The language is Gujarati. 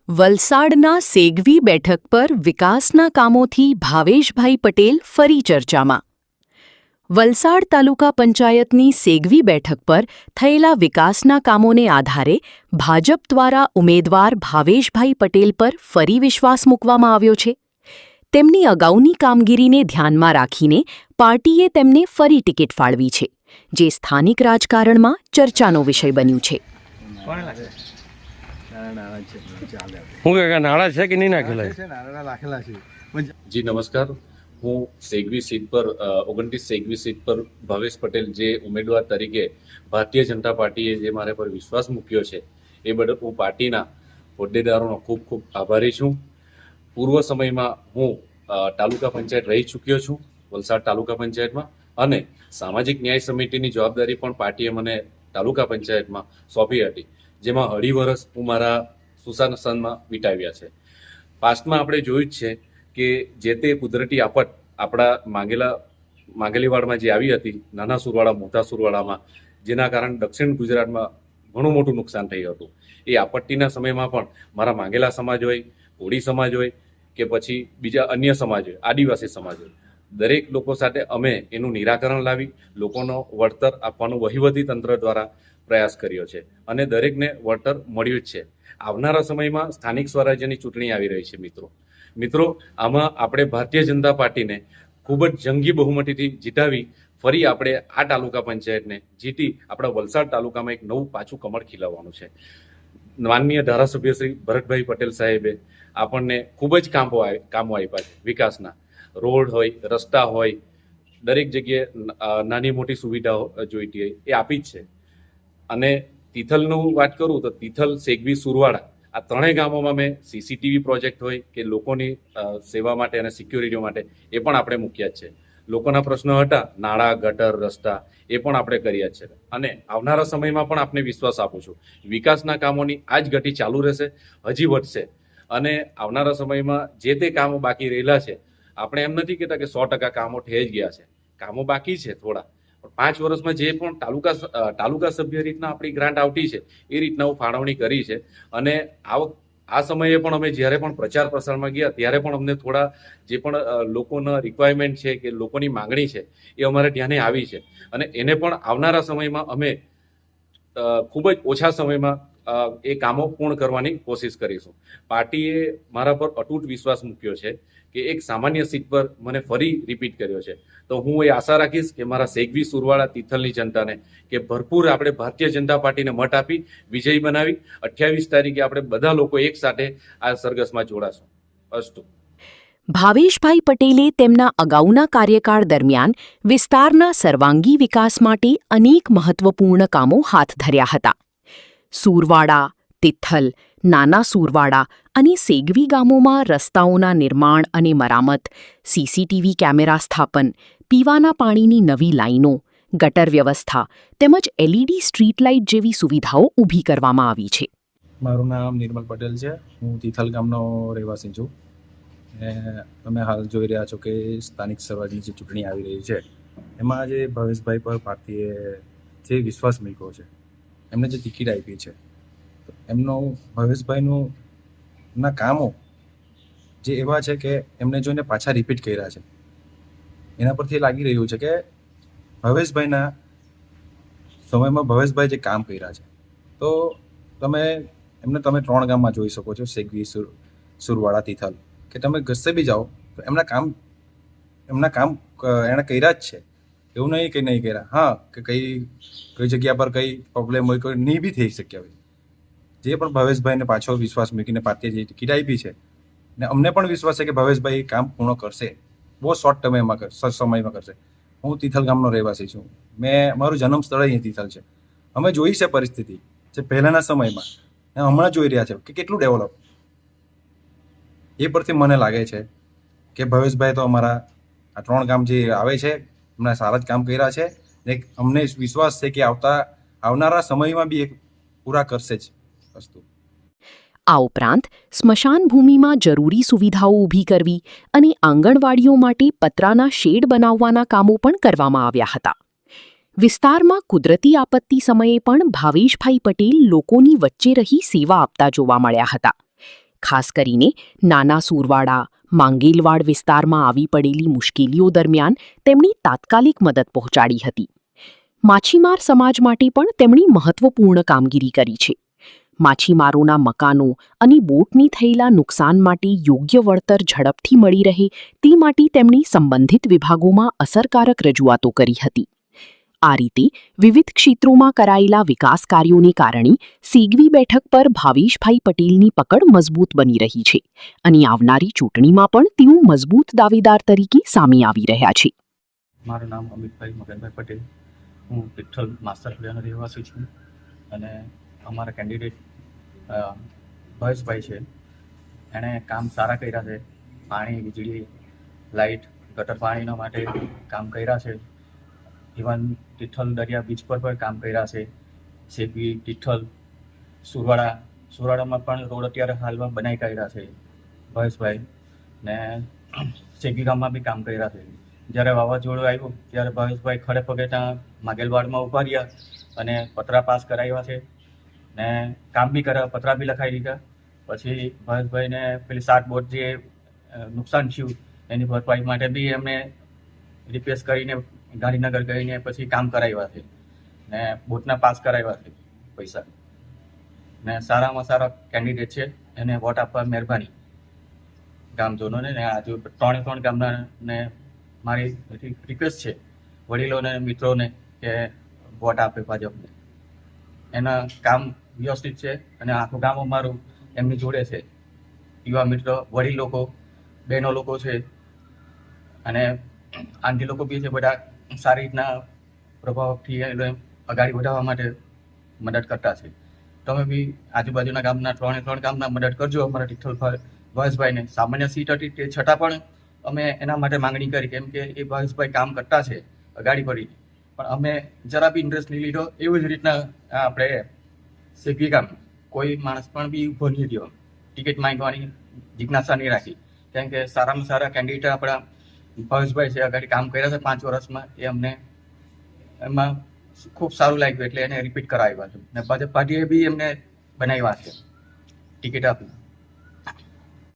વલસાડના સેગવી બેઠક પર વિકાસના કામોથી ભાવેશભાઈ પટેલ ફરી ચર્ચામાં. વલસાડ તાલુકા પંચાયતની સેગવી બેઠક પર થયેલા વિકાસના કામોને આધારે ભાજપ દ્વારા ઉમેદવાર ભાવેશભાઈ પટેલ પર ફરી વિશ્વાસ મૂકવામાં આવ્યો છે. તેમની અગાઉની કામગીરીને ધ્યાનમાં રાખીને પાર્ટીએ તેમને ફરી ટિકિટ ફાળવી છે, જે સ્થાનિક રાજકારણમાં ચર્ચાનો વિષય બન્યું છે. હું કે નાણાં છે કે નહીં નાખેલા? જી નમસ્કાર. હું સેગવી સીટ પર 29 સેગવી સીટ પર ભાવેશ પટેલ જે ઉમેદવાર તરીકે ભારતીય જનતા પાર્ટીએ જે મારા પર વિશ્વાસ મૂક્યો છે એ બદલ હું પાર્ટીના હોદ્દેદારોનો ખૂબ ખૂબ આભારી છું. પૂર્વ સમયમાં હું તાલુકા પંચાયત રહી ચૂક્યો છું વલસાડ તાલુકા પંચાયતમાં, અને સામાજિક ન્યાય સમિતિની જવાબદારી પણ પાર્ટીએ મને તાલુકા પંચાયતમાં સોંપી હતી, જેમાં 2.5 વર્ષ હું મારા સુશાસનમાં વિતાવ્યા છે. પાસ્ટમાં આપણે જોયું જ છે કે જે તે કુદરતી આફત આપણા માંગેલી વાડમાં જે આવી હતી, નાના સુરવાડા મોટા સુરવાડામાં, જેના કારણે દક્ષિણ ગુજરાતમાં ઘણું મોટું નુકસાન થયું હતું. એ આપત્તિના સમયમાં પણ મારા માંગેલા સમાજ હોય, કોળી સમાજ હોય કે પછી બીજા અન્ય સમાજ હોય, આદિવાસી સમાજ હોય, દરેક લોકો સાથે અમે એનું નિરાકરણ લાવી લોકોનો વળતર આપવાનો વહીવટી તંત્ર દ્વારા પ્રયાસ કર્યો છે, અને દરેકને વળતર મળ્યું જ છે. આવનારા સમયમાં સ્થાનિક સ્વરાજ્યની ચૂંટણી આવી રહી છે. મિત્રો આમાં આપણે ભારતીય જનતા પાર્ટીને ખૂબ જ જંગી બહુમતીથી જીતાવી ફરી આપણે આ તાલુકા પંચાયતને જીતી આપણા વલસાડ તાલુકામાં એક નવું પાછું કમળ ખીલાવવાનું છે. માનનીય ધારાસભ્ય શ્રી ભરતભાઈ પટેલ સાહેબે આપણને ખૂબ જ કામો આપ્યા છે. વિકાસના રોડ હોય, રસ્તા હોય, દરેક જગ્યાએ નાની મોટી સુવિધાઓ જોઈતી હોય એ આપી જ છે. અને તિથલનું વાત કરું તો તિથલ, સેગવી, સુરવાડા આ ત્રણેય ગામોમાં મેં સીસીટીવી પ્રોજેક્ટ હોય કે લોકોની સેવા માટે અને સિક્યોરિટી માટે એ પણ આપણે મૂક્યા જ છે. લોકોના પ્રશ્નો હતા, નાળા, ગટર, રસ્તા, એ પણ આપણે કર્યા જ છે. અને આવનારા સમયમાં પણ આપને વિશ્વાસ આપું છું, વિકાસના કામોની આ જ ગતિ ચાલુ રહેશે, હજી વધશે. અને આવનારા સમયમાં જે તે કામો બાકી રહેલા છે, આપણે એમ નથી કહેતા કે 100% કામો થઈ જ ગયા છે, કામો બાકી છે થોડા. 5 વર્ષમાં જે પણ તાલુકા સભ્ય રીતના આપણી ગ્રાન્ટ આવતી છે એ રીતના હું ફાળવણી કરી છે. અને આ સમયે પણ અમે જ્યારે પણ પ્રચાર પ્રસારમાં ગયા ત્યારે પણ અમને થોડા જે પણ લોકોના રિક્વાયરમેન્ટ છે કે લોકોની માંગણી છે એ અમારે ધ્યાને આવી છે, અને એને પણ આવનારા સમયમાં અમે ખૂબ જ ઓછા સમયમાં એ કામો પૂર્ણ કરવાની કોશિશ કરીશું. પાર્ટીએ મારા પર અતૂટ વિશ્વાસ મૂક્યો છે કે એક સામાન્ય સીટ પર મને ફરી રિપીટ કર્યો છે, તો હું એ આશા રાખીશ કે મારા સેગવી, સુરવાડા, તિથલની જનતાને કે ભરપૂર આપણે ભારતીય જનતા પાર્ટીને મત આપી વિજયી બનાવી 28 તારીખે આપણે બધા લોકો એક સાથે આ સરઘસમાં જોડાશું. અસ્તુ. ભાવેશભાઈ પટેલે તેમના અગાઉના કાર્યકાળ દરમિયાન વિસ્તારના સર્વાંગી વિકાસ માટે અનેક મહત્વપૂર્ણ કામો હાથ ધર્યા હતા. સુરવાડા, તિથલ, નાના સુરવાડા અને સેગવી ગામોમાં રસ્તાઓના નિર્માણ અને મરામત, સીસીટીવી કેમેરા સ્થાપન, પીવાના પાણીની નવી લાઈનો, ગટર વ્યવસ્થા તેમજ LED સ્ટ્રીટ લાઇટ જેવી સુવિધાઓ ઊભી કરવામાં આવી છે. મારું નામ નિર્મલ પટેલ છે. હું તિથલ ગામનો રહેવાસી છું. તમે હાલ જોઈ રહ્યા છો કે સ્થાનિક સ્વરાજની જે ચૂંટણી આવી રહી છે, એમાં જે ભાવેશભાઈ પર પાર્ટીએ જે વિશ્વાસ મૂક્યો છે, એમને જે ટિકિટ આપી છે, એમનો ભાવેશભાઈનું ના કામો જે એવા છે કે એમને જોઈને પાછા રિપીટ કર્યા છે. એના પરથી લાગી રહ્યું છે કે ભાવેશભાઈના સમયમાં ભાવેશભાઈ જે કામ કર્યા છે, તો તમે 3 ગામમાં જોઈ શકો છો, સેગવી, સુરવાડા, તિથલ, કે તમે કશે બી જાઓ તો એમના કામ એણે કર્યા જ છે. એવું નહીં કે નહીં કર્યા. હા, કે કઈ જગ્યા પર કઈ પ્રોબ્લેમ હોય, કોઈ નહીં બી થઈ શક્યા હોય. જે પણ ભાવેશભાઈને પાછો વિશ્વાસ મૂકીને પાર્ટીએ જે ટિકિટ આપી છે, ને અમને પણ વિશ્વાસ છે કે ભાવેશભાઈ કામ પૂર્ણ કરશે, બહુ શોર્ટ સમયમાં કરશે. હું તિથલ ગામનો રહેવાસી છું. મારું જન્મ સ્થળ અહીં તિથલ છે. અમે જોઈ છે પરિસ્થિતિ જે પહેલાંના સમયમાં ને હમણાં જોઈ રહ્યા છે કે કેટલું ડેવલપ. એ પરથી મને લાગે છે કે ભાવેશભાઈ તો અમારા આ 3 ગામ જે આવે છે એમના સારા જ કામ કર્યા છે, ને અમને વિશ્વાસ છે કે આવનારા સમયમાં બી એક પૂરા કરશે જ વસ્તુ. આ ઉપરાંત સ્મશાન ભૂમિમાં જરૂરી સુવિધાઓ ઊભી કરવી અને આંગણવાડીઓ માટે પતરાના શેડ બનાવવાના કામો પણ કરવામાં આવ્યા હતા. વિસ્તારમાં કુદરતી આપત્તિ સમયે પણ ભાવેશભાઈ પટેલ લોકોની વચ્ચે રહી સેવા આપતા જોવા મળ્યા હતા. ખાસ કરીને નાના સુરવાડા માંગેલવાડ વિસ્તારમાં આવી પડેલી મુશ્કેલીઓ દરમિયાન તેમણે તાત્કાલિક મદદ પહોંચાડી હતી. માછીમાર સમાજ માટે પણ તેમણે મહત્વપૂર્ણ કામગીરી કરી છે. માછીમારોના મકાનો અને બોટની થયેલા નુકસાન માટે યોગ્ય વળતર ઝડપથી મળી રહે તે માટે તેમણે સંબંધિત વિભાગોમાં અસરકારક રજૂઆતો કરી હતી. આ રીતે વિવિધ ક્ષેત્રોમાં કરાયેલા વિકાસ કાર્યોને કારણે સેગવી બેઠક પર ભાવેશભાઈ પટેલની પકડ મજબૂત બની રહી છે અને આવનારી ચૂંટણીમાં પણ તેઓ મજબૂત દાવેદાર તરીકે સામે આવી રહ્યા છે. મારું નામ અમિતભાઈ મગનભાઈ પટેલ. હું તિથલ માસ્ટર પ્લેનર રહેવાસી છું અને અમારા કેન્ડિડેટ ભાવેશભાઈ છે. એણે કામ સારા કર્યા છે. પાણી, વીજળી, લાઇટ, ગટર પાણીના માટે કામ કર્યા છે. ઇવન તિથલ દરિયા બીચ પર પણ કામ કર્યા છે. સેગવી, તિથલ, સુરવાડામાં પણ રોડ અત્યારે હાલમાં બનાવી કાઢ્યા છે ભાવેશભાઈ. ને સેગવી ગામમાં બી કામ કર્યા છે. જ્યારે વાવાઝોડું આવ્યું ત્યારે ભાવેશભાઈ ખડે પગે ત્યાં માગેલવાડમાં ઊભા રહ્યા અને પતરા પાસ કરાવ્યા છે ને કામ બી કર્યા, પતરા બી લખાવી દીધા. પછી ભાવેશભાઈને પેલી 7 બોટ જે નુકસાન થયું એની ભરપાઈ માટે બી એમને રિપેર કરીને ગાંધીનગર ગઈને પછી કામ કરાવ્યા છે ને બોટના પાસ કરાવ્યા છે પૈસા. ને સારામાં સારા કેન્ડિડેટ છે, એને વોટ આપવા મહેરબાની ગામજનોને. ને આજુ 3 ગામના ને મારી રિક્વેસ્ટ છે વડીલોને, મિત્રોને કે વોટ આપે ભાજપને. એના કામ વ્યવસ્થિત છે અને આખું ગામ અમારું એમની જોડે છે. યુવા મિત્રો, વડીલ લોકો, બહેનો લોકો છે અને આંટી લોકો બી છે. બધા સારી રીતના પ્રભાવથી આગળ વધારવા માટે મદદ કરતા છે. તમે બી આજુબાજુના ગામના 3 ગામના મદદ કરજો અમારા તિથલ ભાવેશભાઈને. સામાન્ય સીટ હતી તે છતાં પણ અમે એના માટે માંગણી કરી, કેમ કે એ ભાવેશભાઈ કામ કરતા છે અગાડી પડી, પણ અમે જરા બી ઇન્ટરેસ્ટ નહીં લીધો. એવી જ રીતના આપણે સેગવી ગામ કોઈ માણસ પણ બી ઊભો નહીં રહ્યો, ટિકિટ માંગવાની જિજ્ઞાસા નહીં રાખી, કેમ કે સારામાં સારા કેન્ડિડેટ આપણા ભાવેશભાઈ છે. આગળ કામ કર્યા છે 5 વર્ષમાં, એ અમને એમાં ખૂબ સારું લાગ્યું એટલે એને રિપીટ કરાવ્યા છે. ને ભાજપ પાર્ટીએ બી એમને બનાવ્યા છે, ટિકિટ આપી.